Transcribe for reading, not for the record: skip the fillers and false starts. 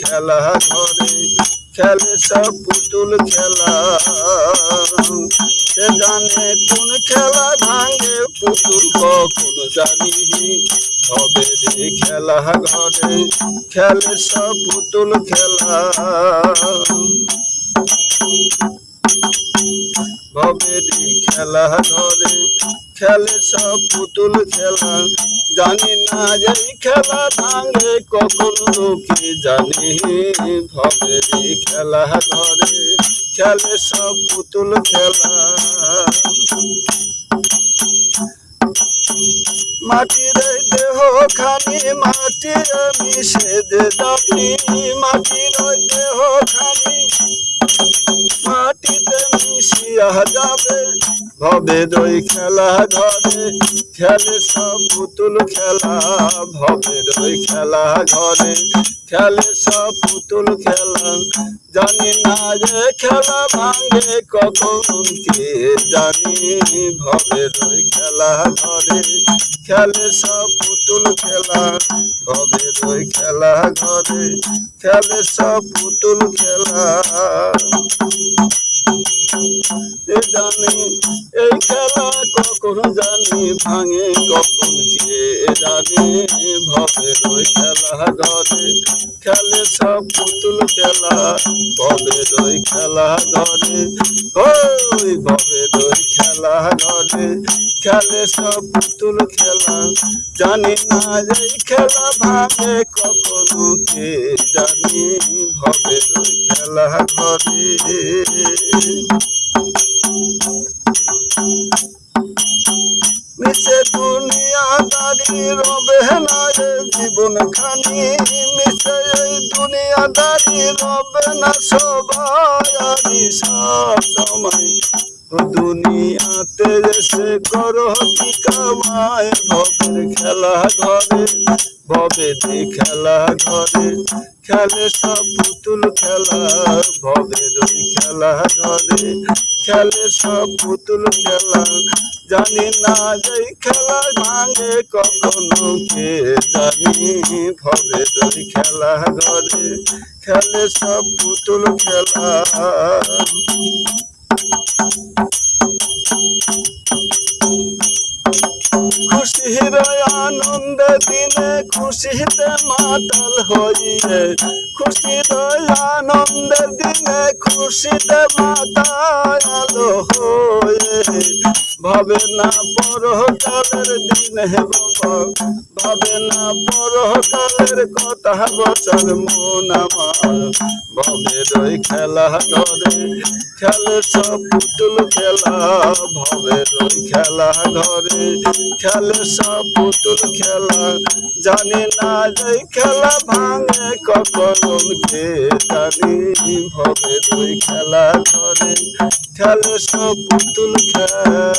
খেলা ঘরে খেলে সব পুতুল খেলা। সে জানে কোন খেলা ভাঙে পুতুল কখন জানি হবে রে খেলা ঘরে খেলে সব পুতুল খেলা। হবে রে খেলা ঘরে খেলে সব পুতুল খেলা। জানি না এই খেলা ভাঙে কখন লোকে জানে হবে রে খেলা ঘরে খেলে সব পুতুল খেলা। মাটির দেহ খানি মাটি মিশে যাবি মাটির দেহ খানি মাটিতে মিশিয়া যাবে ভবে দই খেলা ঘরে খেলে সব পুতুল খেলা। ভবে দই খেলা ঘরে খেলে সব পুতুল খেলা। জানি না যে খেলা ভাঙে কখন কে জানি ভবে দই খেলা ঘরে খেলে সব পুতুল খেলা। ভবে দই খেলা ঘরে খেলে সব পুতুল খেলা। জানি এই খেলা কখন জানি ভাঙে কখন কে জানি ভবে দই খেলা ঘরে খেলে সব পুতুল খেলা। ভবে দই খেলা ঘরে ওই ভবে দই খেলা ঘরে খেলে সব পুতুল খেলা। জানি না এই খেলা ভাঙে কখনো কে জানি ভবে দই খেলা ঘরে। মিশে দুনিয়াদারি রবে না জীবন খানি মিশে এই দুনিয়াদারি রবে না সবাই আমি সব সময় দুনিয়াতে এসে করো কি কামায়। ভবের খেলা ঘরে ভবে দি খেলা ঘরে খেলে সব পুতুল খেলা। ভবে দই খেলা ঘরে খেলে সব পুতুল খেলা। জানি না যে খেলা ভাঙে কখনো কে জানি ভবে দই খেলা ঘরে খেলে সব পুতুল খেলা। খুশির আনন্দ দিনে খুশিতে মাতাল হইয়ে খুশির আনন্দ দিনে খুশিতে মাতাল হয়ে ভাবে না পরকালের দিনে বাবা ভাবে না পরকালের কথা বছর মন আমার। ভবে দই খেলা ঘরে খেলে সব পুতুল খেলা। ভবে দই খেলা ঘরে খেলে সব পুতুল খেলা। জানি না যে খেলা ভাঙে কখন কে জানি ভবে দই খেলা ঘরে খেলে সব পুতুল খেলা।